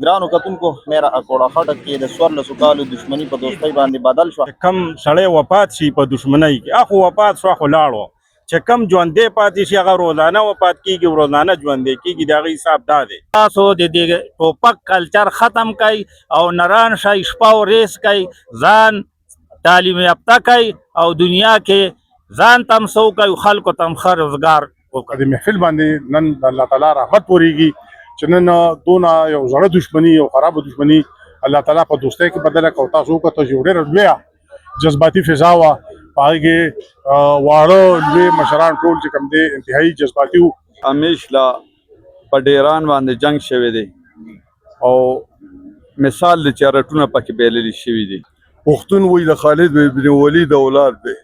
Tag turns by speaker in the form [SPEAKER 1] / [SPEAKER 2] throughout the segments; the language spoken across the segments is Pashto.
[SPEAKER 1] ګرانو کتونکو میرا اکوړه خټک کې د 1400 کالو دښمنی په دوستۍ باندې بدل شو.
[SPEAKER 2] کم سړی وفات شي په دښمنۍ کې اخو وفات شو خو لاړو، چې کم ژوندی پاتې شي هغه روزانه وفات کیږي، روزانه ژوندی کیږي. د هغې حساب دا دی تاسو د دې ټوپک کلچر ختم کئ او نران شئ، شپه او ریس کئ، ځان تعلیم یافته کئ او دنیا کې ځان تم سو کئ، خلکو تم ښه روزګار وکړئ.
[SPEAKER 3] د محفل باندې نن د الله تعالی رحمت پورېږي چې نن دونه یو زړه دښمني او خرابه دښمني الله تعالی په دوستۍ کې بدله کړه. تاسو وکړه چې ډېره لویه جذباتي فضا وه، په هغې کې واړه لوی مشران ټول چې کوم دی انتهایي جذباتي وو.
[SPEAKER 4] همیش لا په ډیران باندې جنگ شوی دی او مثال د چارټونه پکې بیللی شوي دي.
[SPEAKER 5] پښتون وایي د خالد ابن ولید اولاد دی.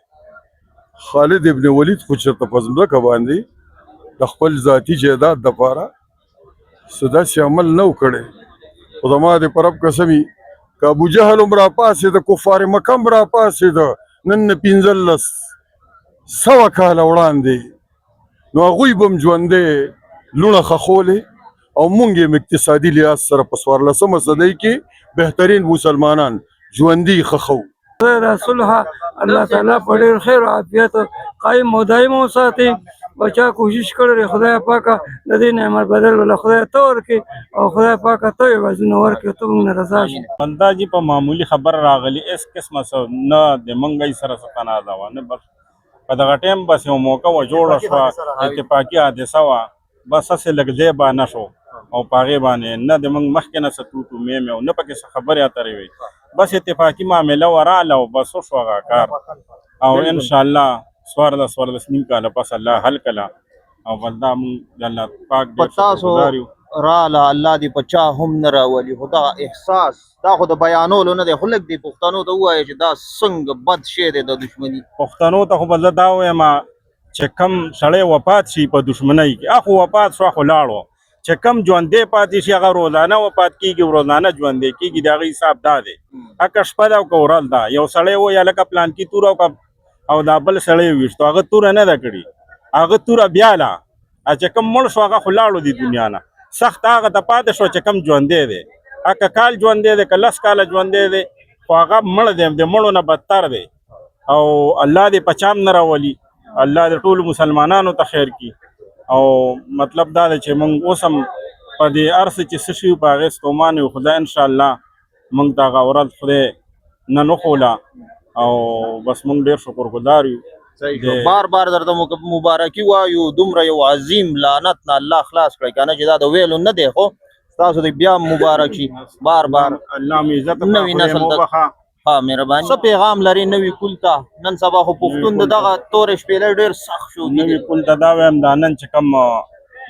[SPEAKER 5] خالد ابن ولید خو چېرته په ځمکه باندې د خپل ذاتي جایداد دپاره څه داسې عمل نه و کړی. خو زما د په رب قسم وي که ابوجهل هم راپاڅېده، کفار مکه هم راپاڅېده نن نه 1500 کاله وړاندې، نو هغوی به هم ژوندی لوڼه خښولې او مونږ یې اقتصادي لحاظ سره په 14مه صدۍ کې بهترین مسلمانان ژوندي خښو.
[SPEAKER 6] رسول الله تعالی په ډېر خیر او عافیت قایم او دایم وساتي. بچا کوشش کړی خدای پاکه د دې نعمت بدل ولا خدای ته ورکړي او خدای پاکه ته یې وزونه ورکړي، ته موږ نه رضا شي.
[SPEAKER 2] بنده جي په معمولي خبر راغلی هېڅ قسمه څه نه د موږ سره څه تنازع وه نه، بس په دغه ټایم بس یو موقع وه جوړه شوه، اتفاقي حادثه وه، بس هسې لږ ځای بانه شو او په هغې باندې نه د موږ مخکې نه څه ټوټو میم او نه پکې څه خبرې اترې وي، بس اتفاقي معامله وه راغله او بس وشو هغه کار او انشاءالله 14 نیم کاله پس الله حل کړه او بنده مونږ د الله پاک ډېر شکرګزار یو.
[SPEAKER 1] راله الله دې په چا هم نه راولي، خو دغه احساس دا خو د بیانولو نه دی، خو لږ دې پښتنو ته ووایه چې دا څنګه بد شی دی د دښمني.
[SPEAKER 2] پښتنو ته خو به زه دا ووایم چې کم سړی وفات شي په دښمنۍ کې اخو وفات شو خو لاړو، چې کم ژوندی پاتې شي هغه روزانه وفات کیږي، روزانه ژوندی کیږي. د هغې حساب دا دی هکه شپه ده او که ورځ ده. یو سړی ووایي هلکه پلانکي توره او دا بل سړی وویشتو، هغه توره نه ده کړې، هغه توره بیاله چې کوم مړ شو هغه خو لاړو د دنیا نه. سخت هغه ته پاتې شو چې کم ژوندی دی، که کال ژوندی دی که 10 کاله ژوندی دی، خو هغه مړ دی، د مړو نه بدتر دی او الله دې په چا هم نه راولي. الله دې ټولو مسلمانانو ته خیر کړي او مطلب دا دی چې موږ اوس هم په دې هر څه چې څه شي په هغې ستومان یو. خدای انشاءالله موږ ته هغه ورځ خدای نه نښوله او بس موږ ډېر شکرګزار یو.
[SPEAKER 1] بار بار درته مبارکي وایو، دومره یو عظیم لعنت نه الله خلاص کړی، که نه چې دا د ویلو نه دی، خو تاسو دې بیا مبارک شي. بار بار
[SPEAKER 2] الله مو عزت
[SPEAKER 1] نوي نسل ته ها مهرباني. څه پیغام لري نوي کول ته؟ نن سبا خو پښتون د دغه تورې شپېلۍ ډېر سخت شو.
[SPEAKER 2] نوي کول ته دا وایم دا نن چې کوم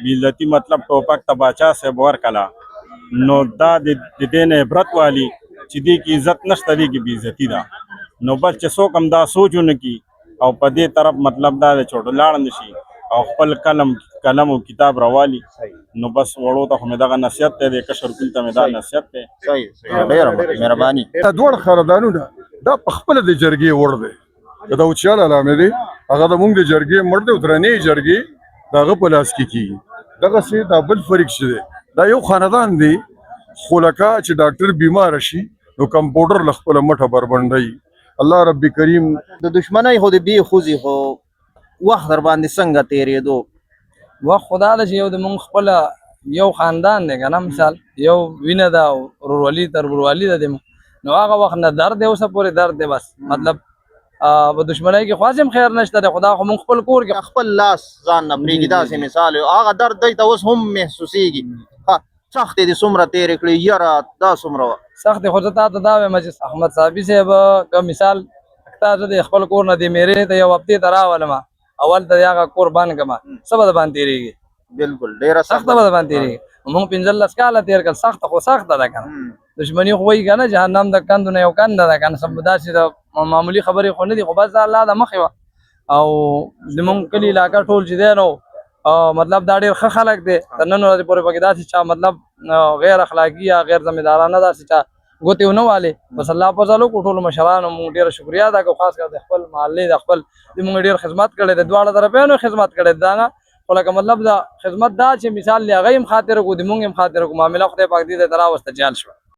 [SPEAKER 2] بېعزتي مطلب ټوپک ته باچا صاحب ورکړه، نو دا د دې نه عبرت والي چې دې کې عزت نشته، دې کې بېعزتي ده. نو بس چې څوک هم دا سوچ ونه کړي او په دې طرف مطلب دا دی چې لاړ نه شي او خپل قلم او کتاب راوالي، نو بس وړو ته خو مې دغه نصیحت دی، د کشر کول ته مې دا نصیحت دی.
[SPEAKER 1] صحیح ډېره مهرباني.
[SPEAKER 5] دا دواړه خاندانونه دا په خپله د جرګې وړ دی، که د اوچیال علامې دی هغه د مونږ د جرګې مړ دی او درنې جرګې د هغه په لاس کې کېږي. دغسې دا بل فریق چې دی دا یو خاندان دی، خو لکه چې ډاکټر بیماره شي نو کمپاوډر له خپله مټه بربنډوي. الله رب کریم
[SPEAKER 1] د دښمنۍ خو د بې خوځي، خو وخت در باندې څنګه تېرېدو؟
[SPEAKER 6] وخت خو دا ده چې یو د مونږ خپله یو خاندان دی که نه، مثال یو وینه ده او ورورولي تر ورورولي ده د مونږ، نو هغه وخت نه درد دی اوسه پورې درد دی. بس مطلب په دښمنۍ کې خو هسې هم خیر نشته دی، خو دا خو مونږ خپل کور کې
[SPEAKER 1] خپل لاس ځان نه پرېږدي. داسې مثال هغه درد دی ته اوس هم محسوسېږي. سختې دې څومره تېرې کړې یاره دا څومره وه
[SPEAKER 6] سختې؟ خو زه تا ته دا وایم چې احمد صاحبي صاحب که مثال تا زه د خپل کور نه د میرې ته یو هفتې ته راولم، اول ته هغه کور بند کړم، څه به دباندې تېرېږي؟
[SPEAKER 1] بلکل ډېره
[SPEAKER 6] سخته به دباندې تېرېږي. موږ 15 کاله تېر کړل، سخته خو سخته ده که نه. دښمني خو وایي که نه جهنم د کندو نه یو کنده ده که نه، داسې د معمولي خبرې خو نه دي، خو بس د الله د مخې وه. او زمونږ کلي علاقه ټول چې دی نو مطلب دا ډېر ښه خلک دی، تر نن ورځې پورې پکې داسې چا مطلب غیر اخلاقي یا غیر ذمهدارانه داسې چا ګوتې ونه والې. بس الله فضل وکړو ټولو مشرانو، موږ ډېره شکریا ادا کوو، خاص کر د خپل محلې د خپل د موږ ډېر خدمت کړی دی، دواړه طرفیانو خدمت کړی دی. دا نه خو لکه مطلب دا خدمت دا چې مثال لی هغه هم خاطره کو د مونږ هم خاطره کو معامله خدای پاک دې ته راوسته جال شو